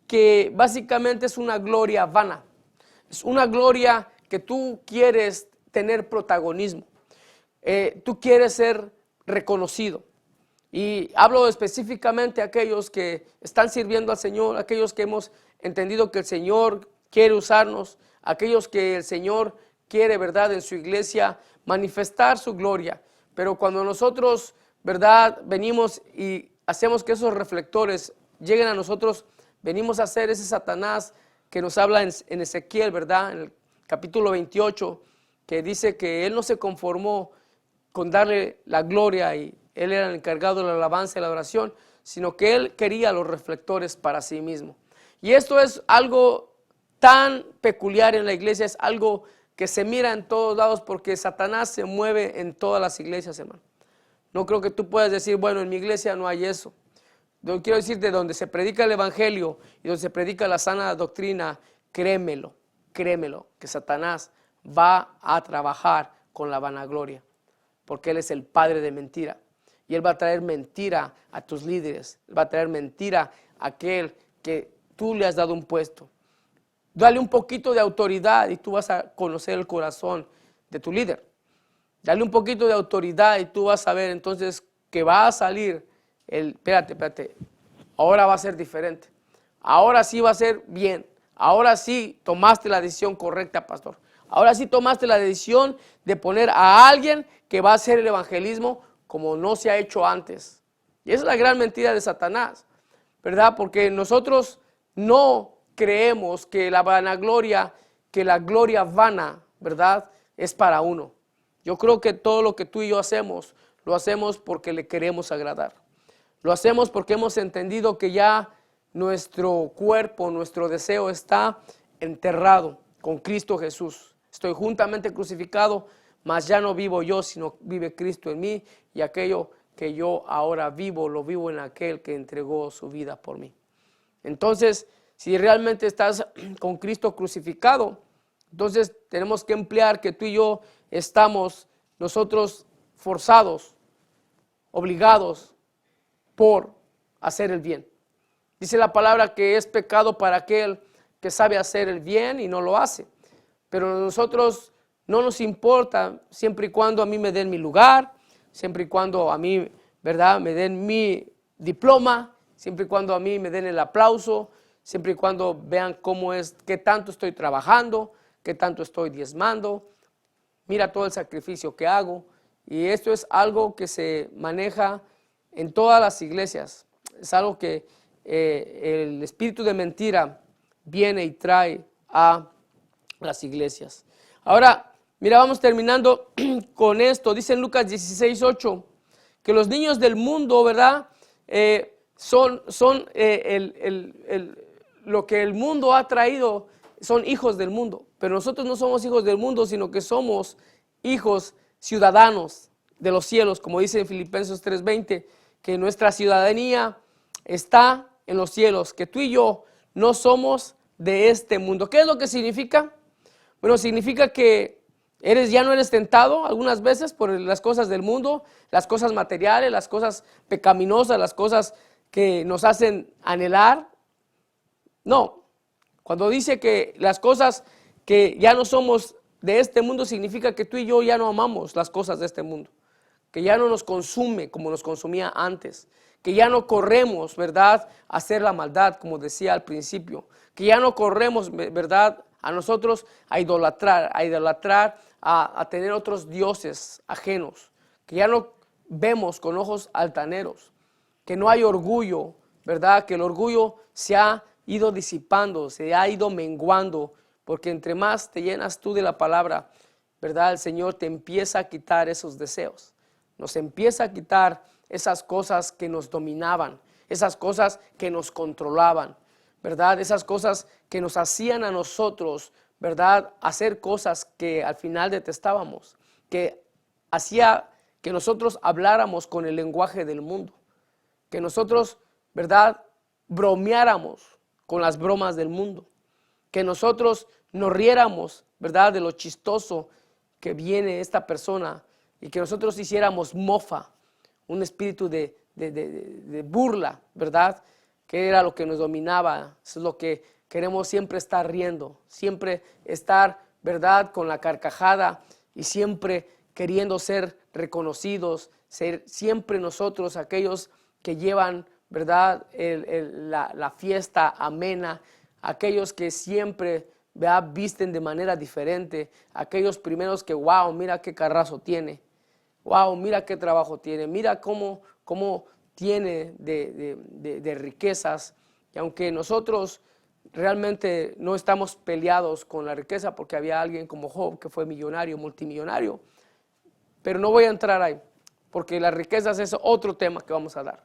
que básicamente es una gloria vana. Es una gloria que tú quieres tener protagonismo. Tú quieres ser reconocido. Y hablo específicamente a aquellos que están sirviendo al Señor, aquellos que hemos entendido que el Señor quiere usarnos, aquellos que el Señor quiere, ¿verdad?, en su iglesia manifestar su gloria. Pero cuando nosotros, ¿verdad?, venimos y hacemos que esos reflectores lleguen a nosotros, venimos a ser ese Satanás que nos habla en Ezequiel, ¿verdad?, en el capítulo 28, que dice que él no se conformó con darle la gloria y él era el encargado de la alabanza y la oración, sino que él quería los reflectores para sí mismo. Y esto es algo tan peculiar en la iglesia, es algo que se mira en todos lados porque Satanás se mueve en todas las iglesias, hermano. No creo que tú puedas decir, bueno, en mi iglesia no hay eso. Yo quiero decir, de donde se predica el evangelio y donde se predica la sana doctrina, créemelo, que Satanás va a trabajar con la vanagloria, porque él es el padre de mentira. Y él va a traer mentira a tus líderes, él va a traer mentira a aquel que tú le has dado un puesto. Dale un poquito de autoridad y tú vas a conocer el corazón de tu líder. Dale un poquito de autoridad y tú vas a ver entonces que va a salir espérate, ahora va a ser diferente. Ahora sí va a ser bien. Ahora sí tomaste la decisión correcta, pastor. Ahora sí tomaste la decisión de poner a alguien que va a hacer el evangelismo como no se ha hecho antes. Y esa es la gran mentira de Satanás, ¿verdad? Porque nosotros no creemos que la vanagloria, que la gloria vana, ¿verdad?, es para uno. Yo creo que todo lo que tú y yo hacemos, lo hacemos porque le queremos agradar. Lo hacemos porque hemos entendido que ya nuestro cuerpo, nuestro deseo está enterrado con Cristo Jesús. Estoy juntamente crucificado, mas ya no vivo yo, sino vive Cristo en mí, y aquello que yo ahora vivo, lo vivo en aquel que entregó su vida por mí. Entonces, si realmente estás con Cristo crucificado, entonces tenemos que emplear que tú y yo estamos nosotros forzados, obligados por hacer el bien. Dice la palabra que es pecado para aquel que sabe hacer el bien y no lo hace. Pero nosotros no nos importa siempre y cuando a mí me den mi lugar, siempre y cuando a mí, ¿verdad?, me den mi diploma, siempre y cuando a mí me den el aplauso, siempre y cuando vean cómo es, qué tanto estoy trabajando, qué tanto estoy diezmando, mira todo el sacrificio que hago. Y esto es algo que se maneja en todas las iglesias. Es algo que el espíritu de mentira viene y trae a las iglesias. Ahora, mira, vamos terminando con esto. Dice en Lucas 16:8 que los niños del mundo, ¿verdad?, son lo que el mundo ha traído, son hijos del mundo. Pero nosotros no somos hijos del mundo, sino que somos hijos ciudadanos de los cielos, como dice en Filipenses 3:20, que nuestra ciudadanía está en los cielos, que tú y yo no somos de este mundo. ¿Qué es lo que significa? Bueno, significa que ya no eres tentado algunas veces por las cosas del mundo, las cosas materiales, las cosas pecaminosas, las cosas que nos hacen anhelar. No, cuando dice que las cosas que ya no somos de este mundo, significa que tú y yo ya no amamos las cosas de este mundo, que ya no nos consume como nos consumía antes, que ya no corremos, ¿verdad?, a hacer la maldad, como decía al principio, que ya no corremos, ¿verdad?, a nosotros a idolatrar, a tener otros dioses ajenos, que ya no vemos con ojos altaneros, que no hay orgullo, ¿verdad?, que el orgullo se ha ido disipando, se ha ido menguando, porque entre más te llenas tú de la palabra, ¿verdad?, el Señor te empieza a quitar esos deseos, nos empieza a quitar esas cosas que nos dominaban, esas cosas que nos controlaban, ¿verdad? Esas cosas que nos hacían a nosotros, ¿verdad? Hacer cosas que al final detestábamos, que hacía que nosotros habláramos con el lenguaje del mundo, que nosotros, ¿verdad?, bromeáramos con las bromas del mundo, que nosotros nos riéramos, ¿verdad?, de lo chistoso que viene esta persona y que nosotros hiciéramos mofa, un espíritu de burla, ¿verdad?, que era lo que nos dominaba. Eso es lo que queremos, siempre estar riendo, siempre estar, ¿verdad?, con la carcajada y siempre queriendo ser reconocidos, ser siempre nosotros aquellos que llevan, ¿verdad?, la fiesta amena, aquellos que siempre, ¿verdad?, visten de manera diferente, aquellos primeros que, wow, mira qué carrazo tiene, wow, mira qué trabajo tiene, mira cómo tiene de riquezas. Y aunque nosotros realmente no estamos peleados con la riqueza, porque había alguien como Job que fue millonario, multimillonario, pero no voy a entrar ahí, porque las riquezas es otro tema que vamos a dar.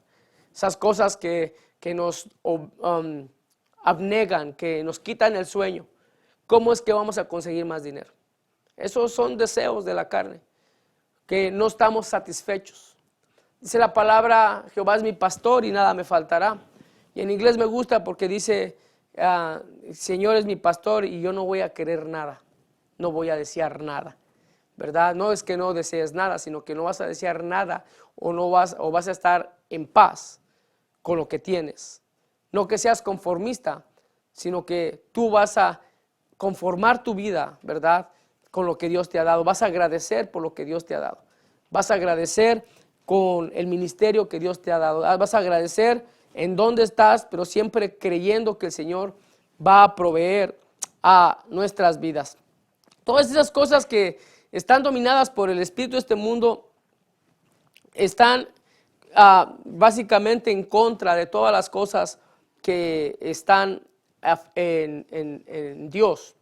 Esas cosas que nos abnegan, que nos quitan el sueño. ¿Cómo es que vamos a conseguir más dinero? Esos son deseos de la carne, que no estamos satisfechos. Dice la palabra, Jehová es mi pastor y nada me faltará. Y en inglés me gusta porque dice, Señor es mi pastor y yo no voy a querer nada, no voy a desear nada, ¿verdad? No es que no desees nada, sino que no vas a desear nada o vas a estar en paz con lo que tienes. No que seas conformista, sino que tú vas a conformar tu vida, ¿verdad?, con lo que Dios te ha dado. Vas a agradecer por lo que Dios te ha dado. Vas a agradecer con el ministerio que Dios te ha dado. Vas a agradecer en dónde estás, pero siempre creyendo que el Señor va a proveer a nuestras vidas. Todas esas cosas que están dominadas por el espíritu de este mundo están básicamente en contra de todas las cosas que están en Dios.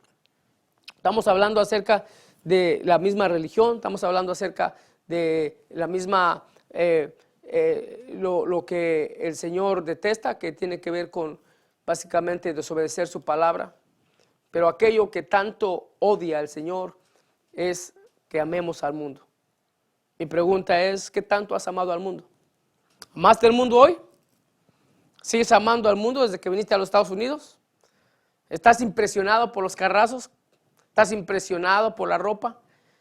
Estamos hablando acerca de la misma religión, estamos hablando acerca de la misma, lo que el Señor detesta, que tiene que ver con básicamente desobedecer su palabra. Pero aquello que tanto odia el Señor es que amemos al mundo. Mi pregunta es, ¿qué tanto has amado al mundo? ¿Amaste el mundo hoy? ¿Sigues amando al mundo desde que viniste a los Estados Unidos? ¿Estás impresionado por los carrazos? ¿Estás impresionado por la ropa?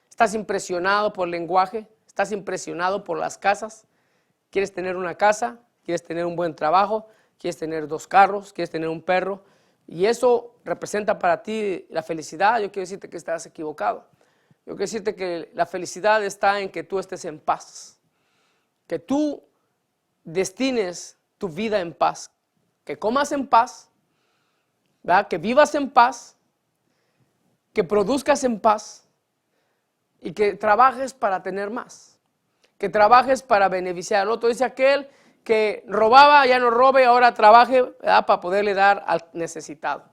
¿Estás impresionado por el lenguaje? ¿Estás impresionado por las casas? ¿Quieres tener una casa? ¿Quieres tener un buen trabajo? ¿Quieres tener 2 carros? ¿Quieres tener un perro? Y eso representa para ti la felicidad. Yo quiero decirte que estás equivocado. Yo quiero decirte que la felicidad está en que tú estés en paz, que tú destines tu vida en paz, que comas en paz, ¿verdad?, que vivas en paz, que produzcas en paz y que trabajes para tener más, que trabajes para beneficiar al otro. Dice aquel que robaba, ya no robe, ahora trabaje, ¿verdad?, para poderle dar al necesitado.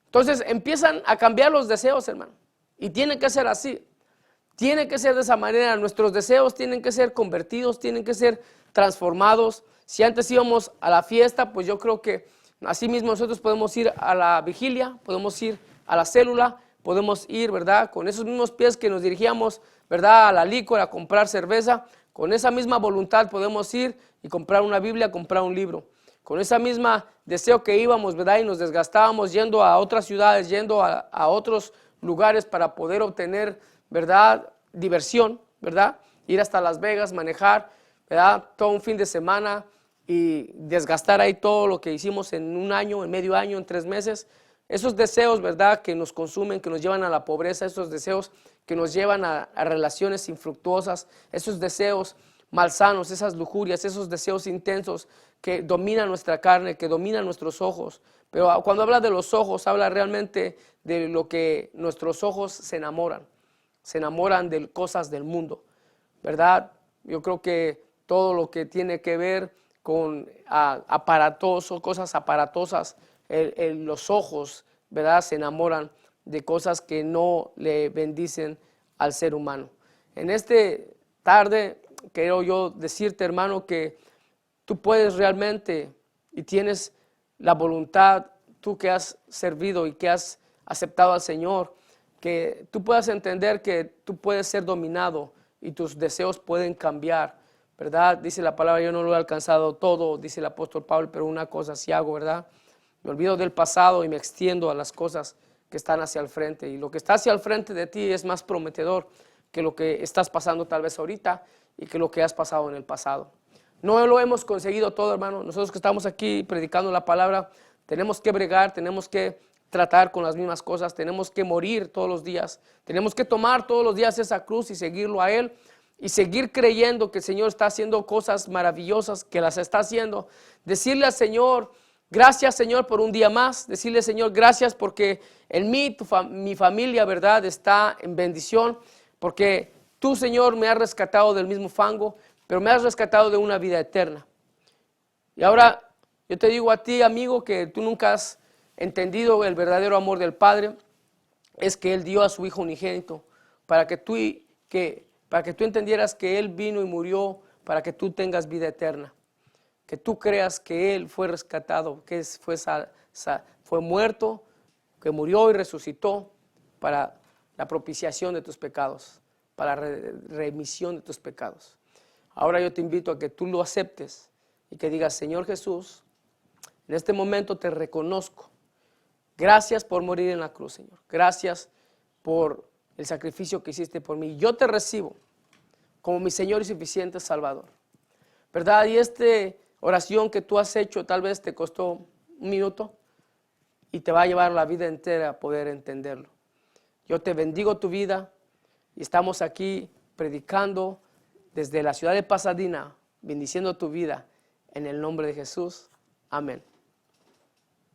Entonces empiezan a cambiar los deseos, hermano, y tiene que ser así, tiene que ser de esa manera. Nuestros deseos tienen que ser convertidos, tienen que ser transformados. Si antes íbamos a la fiesta, pues yo creo que así mismo nosotros podemos ir a la vigilia, podemos ir a la célula, podemos ir, ¿verdad?, con esos mismos pies que nos dirigíamos, ¿verdad?, a la licor, a comprar cerveza. Con esa misma voluntad podemos ir y comprar una Biblia, comprar un libro. Con esa misma deseo que íbamos, ¿verdad?, y nos desgastábamos yendo a otras ciudades, yendo a otros lugares para poder obtener, ¿verdad?, diversión, ¿verdad?, ir hasta Las Vegas, manejar, ¿verdad?, todo un fin de semana y desgastar ahí todo lo que hicimos en un año, en medio año, en 3 meses. Esos deseos, ¿verdad?, que nos consumen, que nos llevan a la pobreza, esos deseos que nos llevan a relaciones infructuosas, esos deseos malsanos, esas lujurias, esos deseos intensos que dominan nuestra carne, que dominan nuestros ojos. Pero cuando habla de los ojos, habla realmente de lo que nuestros ojos se enamoran de cosas del mundo, ¿verdad? Yo creo que todo lo que tiene que ver con aparatoso, cosas aparatosas, los ojos, ¿verdad?, se enamoran de cosas que no le bendicen al ser humano. En esta tarde quiero yo decirte, hermano, que tú puedes realmente y tienes la voluntad, tú que has servido y que has aceptado al Señor, que tú puedas entender que tú puedes ser dominado y tus deseos pueden cambiar, ¿verdad? Dice la palabra, yo no lo he alcanzado todo, dice el apóstol Pablo, pero una cosa sí hago, ¿verdad? Me olvido del pasado y me extiendo a las cosas que están hacia el frente, y lo que está hacia el frente de ti es más prometedor que lo que estás pasando tal vez ahorita y que lo que has pasado en el pasado. No lo hemos conseguido todo, hermano. Nosotros que estamos aquí predicando la palabra, tenemos que bregar, tenemos que tratar con las mismas cosas, tenemos que morir todos los días, tenemos que tomar todos los días esa cruz y seguirlo a Él y seguir creyendo que el Señor está haciendo cosas maravillosas, que las está haciendo. Decirle al Señor, gracias Señor por un día más, decirle Señor, gracias porque en mí, mi familia, ¿verdad?, está en bendición, porque tú Señor me has rescatado del mismo fango, pero me has rescatado de una vida eterna. Y ahora yo te digo a ti, amigo, que tú nunca has entendido el verdadero amor del Padre, es que Él dio a su Hijo unigénito para que tú entendieras que Él vino y murió para que tú tengas vida eterna, que tú creas que Él fue rescatado, que fue muerto, que murió y resucitó para la propiciación de tus pecados, para la remisión de tus pecados. Ahora yo te invito a que tú lo aceptes y que digas, Señor Jesús, en este momento te reconozco. Gracias por morir en la cruz, Señor. Gracias por el sacrificio que hiciste por mí. Yo te recibo como mi Señor y suficiente Salvador, ¿verdad? Y esta oración que tú has hecho tal vez te costó 1 minuto y te va a llevar la vida entera a poder entenderlo. Yo te bendigo tu vida y estamos aquí predicando desde la ciudad de Pasadena, bendiciendo tu vida en el nombre de Jesús. Amén.